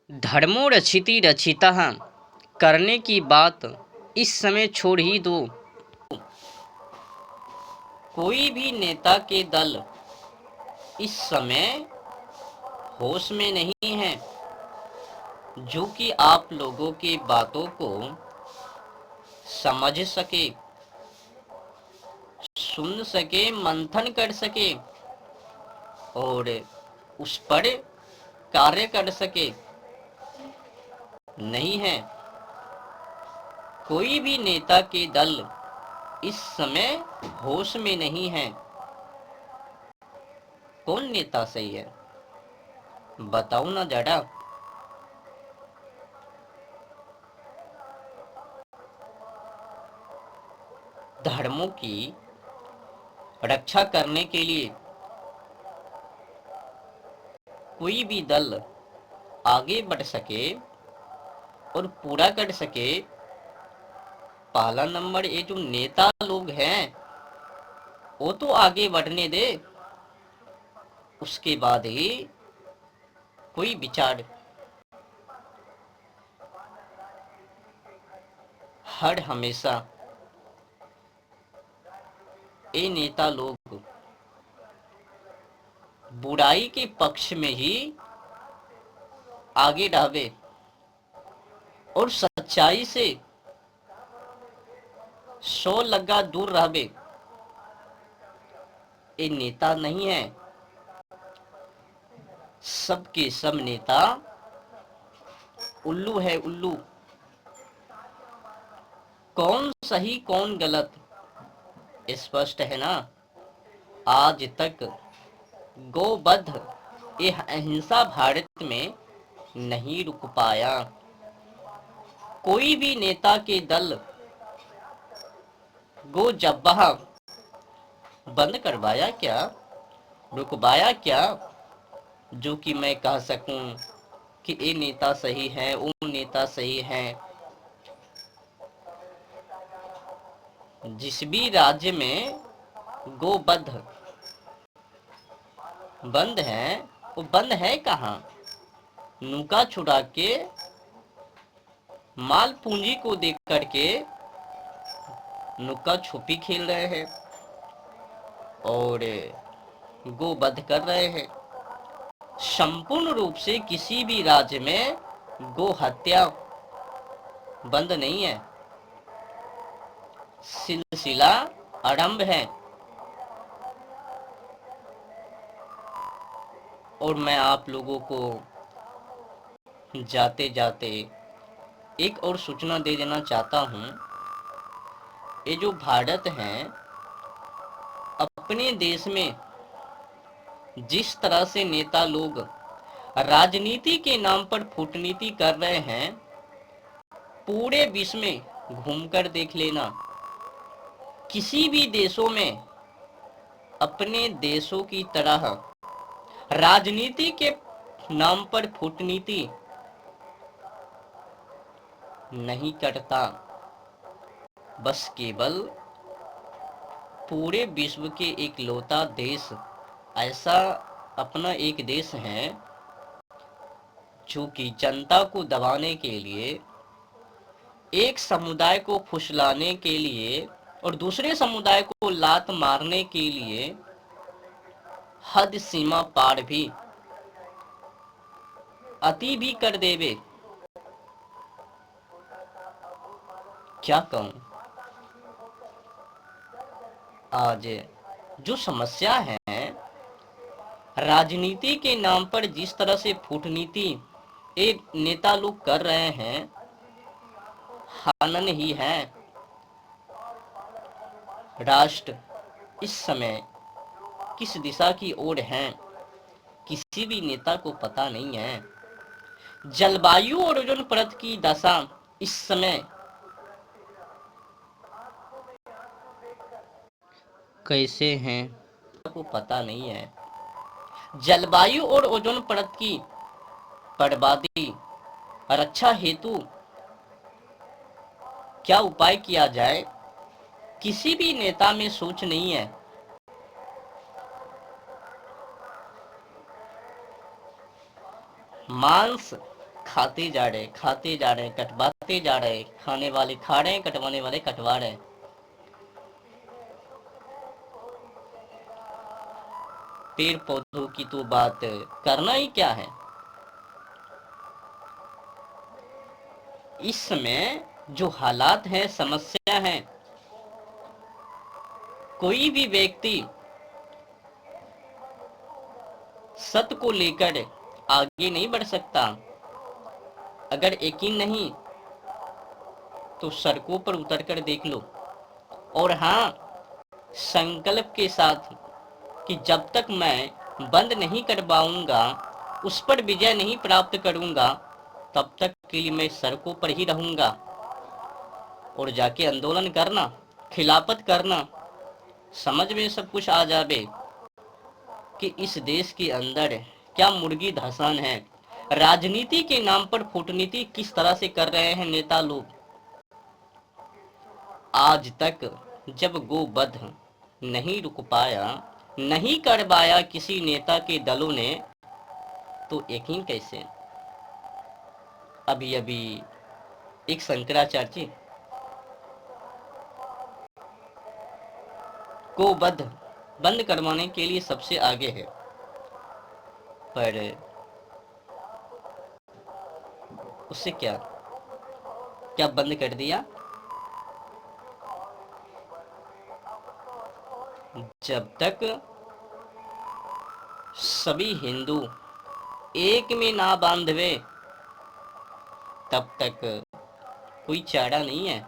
धर्मो रक्षिति रक्षितः करने की बात इस समय छोड़ ही दो। कोई भी नेता के दल इस समय होश में नहीं है, जो कि आप लोगों की बातों को समझ सके, सुन सके, मंथन कर सके और उस पर कार्य कर सके। नहीं है, कोई भी नेता के दल इस समय होश में नहीं है। कौन नेता सही है, बताओ ना जरा। धर्मों की रक्षा करने के लिए कोई भी दल आगे बढ़ सके और पूरा कर सके, पहला नंबर ये जो नेता लोग हैं वो तो आगे बढ़ने दे, उसके बाद ही कोई विचार। हर हमेशा ये नेता लोग बुराई के पक्ष में ही आगे रहवे और सच्चाई से 100 लगा दूर रहवे। ये नेता नहीं है, सबके सब नेता उल्लू है, उल्लू। कौन सही कौन गलत स्पष्ट है ना। आज तक गोवध यह अहिंसा भारत में नहीं रुक पाया। कोई भी नेता के दल गो जब्बा बंद करवाया क्या, रुकवाया क्या, जो कि मैं कह सकूं कि ये नेता सही है, वो नेता सही है। जिस भी राज्य में गोवध बंद है, वो बंद है कहाँ? नुका छुड़ा के, माल पूंजी को देख करके नुका छुपी खेल रहे हैं और गोवध कर रहे हैं। संपूर्ण रूप से किसी भी राज्य में गो हत्या बंद नहीं है, सिलसिला आरंभ है। और मैं आप लोगों को जाते जाते एक और सूचना दे देना चाहता हूं। ये जो भारत है, अपने देश में जिस तरह से नेता लोग राजनीति के नाम पर कूटनीति कर रहे हैं, पूरे विश्व में घूमकर देख लेना। किसी भी देशों में अपने देशों की तरह राजनीति के नाम पर कूटनीति नहीं करता। बस केवल पूरे विश्व के इकलौता देश ऐसा अपना एक देश है जो कि जनता को दबाने के लिए, एक समुदाय को फुसलाने के लिए और दूसरे समुदाय को लात मारने के लिए हद सीमा पार भी, अति भी कर देवे। क्या कहूं, आज जो समस्या है, राजनीति के नाम पर जिस तरह से कूटनीति एक नेता लोग कर रहे हैं, हनन ही है। राष्ट्र इस समय किस दिशा की ओर है, किसी भी नेता को पता नहीं है। जलवायु और ओजोन परत की दशा इस समय कैसे हैं को पता नहीं है। जलवायु और ओजोन परत की बर्बादी रक्षा हेतु क्या उपाय किया जाए, किसी भी नेता में सोच नहीं है। मांस खाते जा रहे, खाते जा रहे, कटवाते जा रहे, खाने वाले खा रहे हैं, कटवाने वाले कटवा रहे हैं। पेड़ पौधों की तो बात करना ही क्या है। इस समय जो हालात हैं, समस्या है, कोई भी व्यक्ति सत्य को लेकर आगे नहीं बढ़ सकता। अगर यकीन नहीं तो सड़कों पर उतर कर देख लो। और हाँ, संकल्प के साथ कि जब तक मैं बंद नहीं करवाऊंगा, उस पर विजय नहीं प्राप्त करूंगा, तब तक के लिए मैं सड़कों पर ही रहूंगा। और जाके आंदोलन करना, खिलाफत करना, समझ में सब कुछ आ जावे कि इस देश के अंदर क्या मुर्गी धसान है। राजनीति के नाम पर कूटनीति किस तरह से कर रहे हैं नेता लोग। आज तक जब गोवध नहीं रुक पाया, नहीं करवाया किसी नेता के दलों ने, तो यकीन कैसे। अभी अभी एक शंकराचार्य गोवध बंद करवाने के लिए सबसे आगे है, पर उससे क्या क्या बंद कर दिया। जब तक सभी हिंदू एक में ना बांधवे, तब तक कोई चारा नहीं है।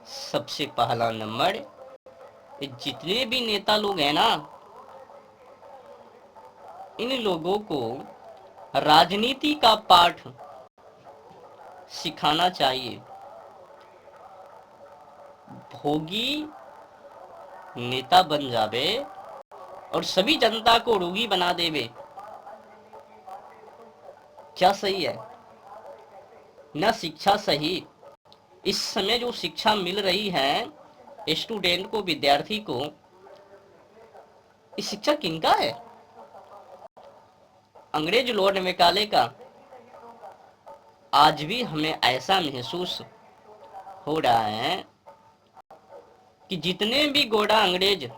सबसे पहला नंबर, जितने भी नेता लोग हैं ना, इन लोगों को राजनीति का पाठ सिखाना चाहिए। भोगी नेता बन जावे और सभी जनता को रोगी बना देवे, क्या सही है ना। शिक्षा सही। इस समय जो शिक्षा मिल रही है स्टूडेंट को, विद्यार्थी को, इस शिक्षा किनका है। अंग्रेज लॉर्ड मैकाले का। आज भी हमें ऐसा महसूस हो रहा है कि जितने भी गोरा अंग्रेज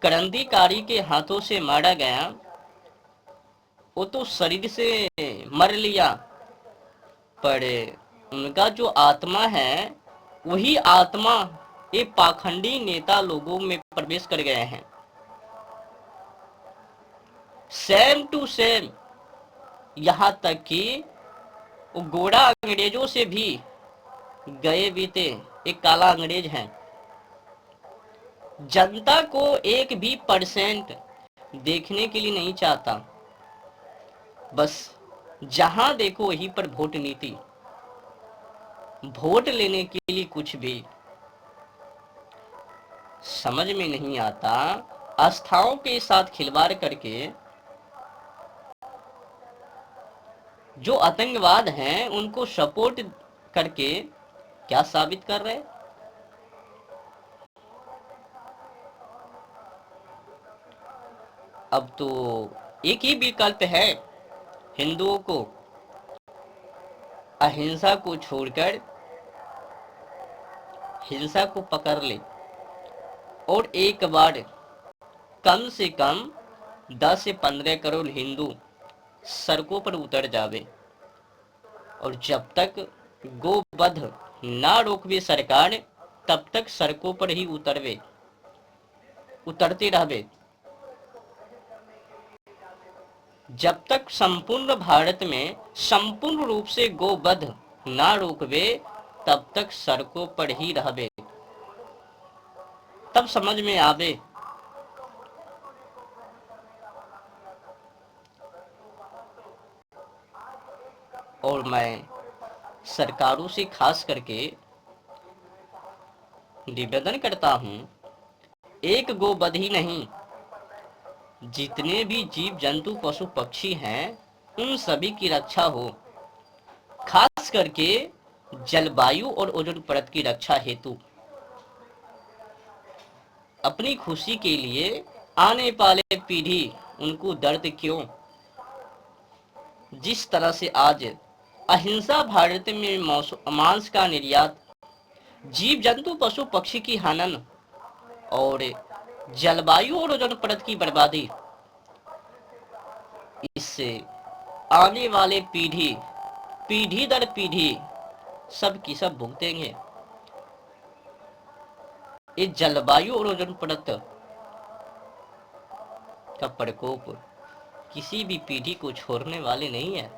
क्रांतिकारी के हाथों से मारा गया, वो तो शरीर से मर लिया, पर उनका जो आत्मा है, वही आत्मा ये पाखंडी नेता लोगों में प्रवेश कर गए हैं। सेम टू सेम, यहाँ तक कि वो गोरा अंग्रेजों से भी गए बीते एक काला अंग्रेज हैं। जनता को 1% देखने के लिए नहीं चाहता। बस जहां देखो वहीं पर वोट नीति, वोट लेने के लिए कुछ भी समझ में नहीं आता। आस्थाओं के साथ खिलवाड़ करके जो आतंकवाद हैं उनको सपोर्ट करके क्या साबित कर रहे। अब तो एक ही विकल्प है हिंदुओं को, अहिंसा को छोड़कर हिंसा को पकड़ ले और एक बार कम से कम 10 से 15 करोड़ हिंदू सड़कों पर उतर जावे। और जब तक गोवध ना रोकवे सरकार, तब तक सड़कों पर ही उतरते रहवे। जब तक संपूर्ण भारत में संपूर्ण रूप से गोवध ना रोकवे, तब तक सड़कों पर ही रहवे। तब समझ में आवे और मैं सरकारों से खास करके निवेदन करता हूं, एक गोवध ही नहीं, जितने भी जीव जंतु पशु पक्षी हैं उन सभी की रक्षा हो। खास करके जलवायु और ओजोन परत की रक्षा हेतु अपनी खुशी के लिए आने वाले पीढ़ी उनको दर्द क्यों? जिस तरह से आज अहिंसा भारत में मांस का निर्यात, जीव जंतु पशु पक्षी की हनन और जलवायु और ओजोन परत की बर्बादी, इससे आने वाले पीढ़ी पीढ़ी दर पीढ़ी सब की सब भुगतेंगे। ये जलवायु और ओजोन परत का प्रकोप किसी भी पीढ़ी को छोड़ने वाले नहीं है।